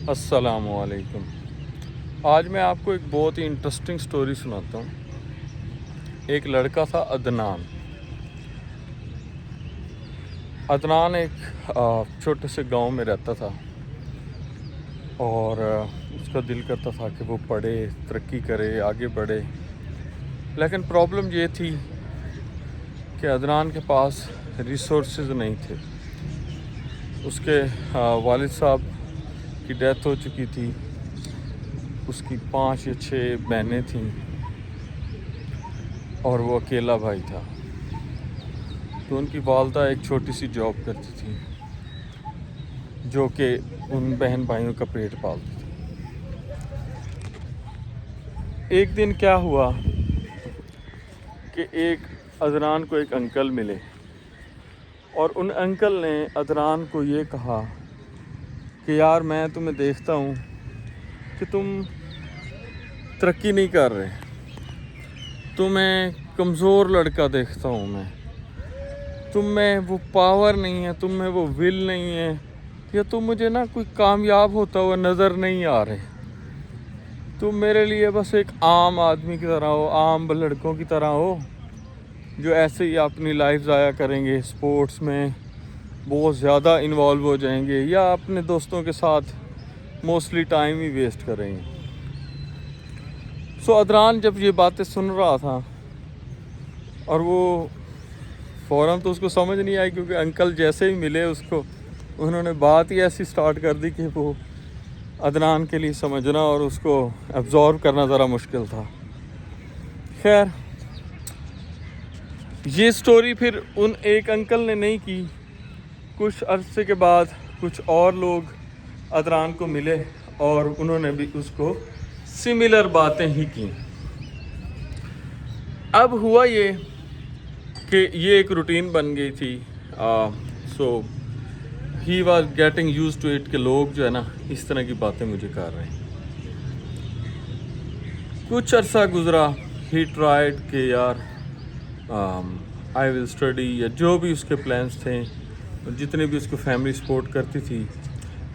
السلام علیکم۔ آج میں آپ کو ایک بہت ہی انٹرسٹنگ سٹوری سناتا ہوں۔ ایک لڑکا تھا عدنان ایک چھوٹے سے گاؤں میں رہتا تھا اور اس کا دل کرتا تھا کہ وہ پڑھے، ترقی کرے، آگے بڑھے، لیکن پرابلم یہ تھی کہ عدنان کے پاس ریسورسز نہیں تھے۔ اس کے والد صاحب کی ڈیتھ ہو چکی تھی، اس کی 5 یا 6 بہنیں تھیں اور وہ اکیلا بھائی تھا۔ تو ان کی والدہ ایک چھوٹی سی جاب کرتی تھی جو کہ ان بہن بھائیوں کا پیٹ پالتی تھی۔ ایک دن کیا ہوا کہ عدنان کو ایک انکل ملے اور ان انکل نے عدنان کو یہ کہا کہ یار میں تمہیں دیکھتا ہوں کہ تم ترقی نہیں کر رہے، تمہیں کمزور لڑکا دیکھتا ہوں میں، تم میں وہ پاور نہیں ہے، تم میں وہ ول نہیں ہے، یا تم مجھے کوئی کامیاب ہوتا ہوا نظر نہیں آ رہے، تم میرے لیے بس ایک عام آدمی کی طرح ہو، عام لڑکوں کی طرح ہو جو ایسے ہی اپنی لائف ضائع کریں گے، سپورٹس میں بہت زیادہ انوالو ہو جائیں گے یا اپنے دوستوں کے ساتھ موسٹلی ٹائم ہی ویسٹ کریں گے۔ عدنان جب یہ باتیں سن رہا تھا اور وہ فوراً تو اس کو سمجھ نہیں آئی، کیونکہ انکل جیسے ہی ملے اس کو انہوں نے بات ہی ایسی سٹارٹ کر دی کہ وہ عدنان کے لیے سمجھنا اور اس کو ایبزارو کرنا ذرا مشکل تھا۔ خیر، یہ سٹوری پھر ان ایک انکل نے نہیں کی، کچھ عرصے کے بعد کچھ اور لوگ عدنان کو ملے اور انہوں نے بھی اس کو سملر باتیں ہی کی۔ اب ہوا یہ کہ یہ ایک روٹین بن گئی تھی، so he was getting used to it کہ لوگ جو ہے نا اس طرح کی باتیں مجھے کر رہے ہیں۔ کچھ عرصہ گزرا، ہی ٹرائیڈ کہ یار آئی ول اسٹڈی، یا جو بھی اس کے پلانس تھے، جتنے بھی اس کو فیملی سپورٹ کرتی تھی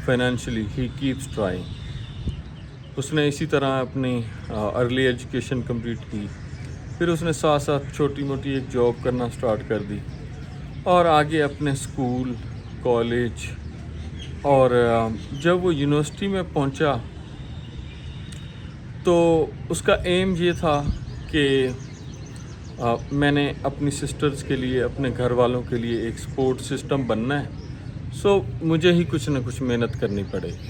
فائنینشلی، ہی کیپس ٹرائنگ۔ اس نے اسی طرح اپنی ارلی ایجوکیشن کمپلیٹ کی، پھر اس نے ساتھ ساتھ چھوٹی موٹی ایک جاب کرنا سٹارٹ کر دی اور آگے اپنے اسکول، کالج، اور جب وہ یونیورسٹی میں پہنچا تو اس کا ایم یہ تھا کہ میں نے اپنی سسٹرز کے لیے، اپنے گھر والوں کے لیے ایک سپورٹ سسٹم بننا ہے، سو مجھے ہی کچھ نہ کچھ محنت کرنی پڑے گی۔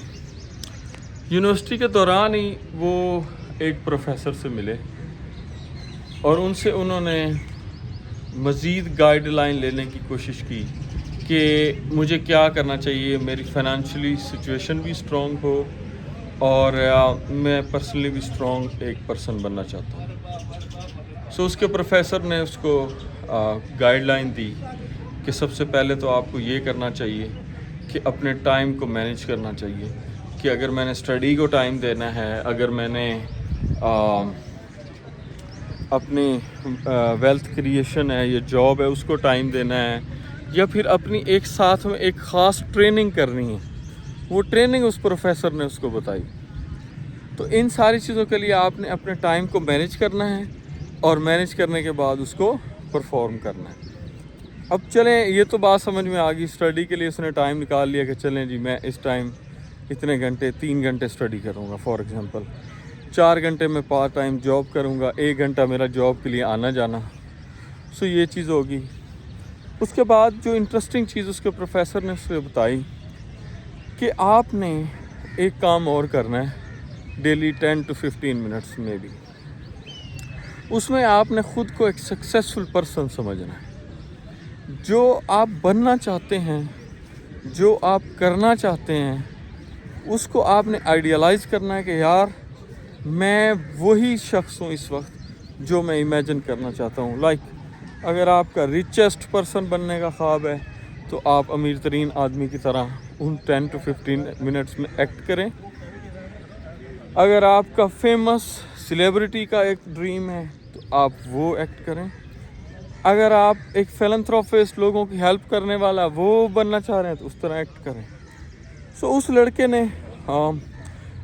یونیورسٹی کے دوران ہی وہ ایک پروفیسر سے ملے اور ان سے انہوں نے مزید گائیڈ لائن لینے کی کوشش کی کہ مجھے کیا کرنا چاہیے، میری فائنینشلی سچویشن بھی اسٹرانگ ہو اور میں پرسنلی بھی اسٹرانگ ایک پرسن بننا چاہتا ہوں۔ اس کے پروفیسر نے اس کو گائیڈ لائن دی کہ سب سے پہلے تو آپ کو یہ کرنا چاہیے کہ اپنے ٹائم کو مینیج کرنا چاہیے، کہ اگر میں نے اسٹڈی کو ٹائم دینا ہے، اگر میں نے اپنی ویلتھ کریشن ہے یا جاب ہے اس کو ٹائم دینا ہے، یا پھر اپنی ایک ساتھ میں ایک خاص ٹریننگ کرنی ہے، وہ ٹریننگ اس پروفیسر نے اس کو بتائی۔ تو ان ساری چیزوں کے لیے آپ نے اپنے ٹائم کو مینیج کرنا ہے اور مینیج کرنے کے بعد اس کو پرفارم کرنا ہے۔ اب چلیں، یہ تو بات سمجھ میں آ گئی، اسٹڈی کے لیے اس نے ٹائم نکال لیا کہ چلیں جی میں اس ٹائم اتنے گھنٹے، 3 گھنٹے اسٹڈی کروں گا فار ایگزامپل، 4 گھنٹے میں پارٹ ٹائم جاب کروں گا، 1 گھنٹہ میرا جاب کے لیے آنا جانا، یہ چیز ہوگی۔ اس کے بعد جو انٹرسٹنگ چیز اس کے پروفیسر نے اس سے بتائی کہ آپ نے ایک کام اور کرنا ہے ڈیلی 10 to 15 منٹس میں بھی، اس میں آپ نے خود کو ایک سکسیسفل پرسن سمجھنا ہے۔ جو آپ بننا چاہتے ہیں، جو آپ کرنا چاہتے ہیں، اس کو آپ نے آئیڈیالائز کرنا ہے کہ یار میں وہی شخص ہوں اس وقت جو میں امیجن کرنا چاہتا ہوں۔ اگر آپ کا ریچسٹ پرسن بننے کا خواب ہے تو آپ امیر ترین آدمی کی طرح ان 10 to 15 منٹس میں ایکٹ کریں۔ اگر آپ کا فیمس سیلیبریٹی کا ایک ڈریم ہے تو آپ وہ ایکٹ کریں۔ اگر آپ ایک فیلنتھروپسٹ، لوگوں کی ہیلپ کرنے والا وہ بننا چاہ رہے ہیں تو اس طرح ایکٹ کریں۔ اس لڑکے نے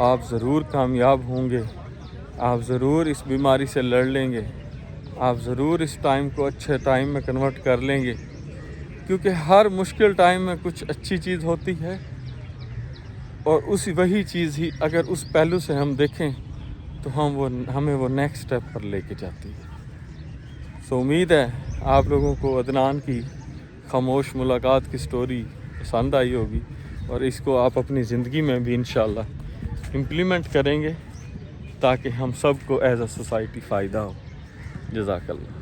آپ ضرور کامیاب ہوں گے، آپ ضرور اس بیماری سے لڑ لیں گے، آپ ضرور اس ٹائم کو اچھے ٹائم میں کنورٹ کر لیں گے، کیونکہ ہر مشکل ٹائم میں کچھ اچھی چیز ہوتی ہے، اور وہی چیز ہی اگر اس پہلو سے ہم دیکھیں تو ہمیں وہ نیکسٹ اسٹیپ پر لے کے جاتی ہے۔ سو امید ہے آپ لوگوں کو عدنان کی خاموش ملاقات کی سٹوری پسند آئی ہوگی، اور اس کو آپ اپنی زندگی میں بھی انشاءاللہ امپلیمنٹ کریں گے تاکہ ہم سب کو ایز اے سوسائٹی فائدہ ہو۔ جزاک اللہ۔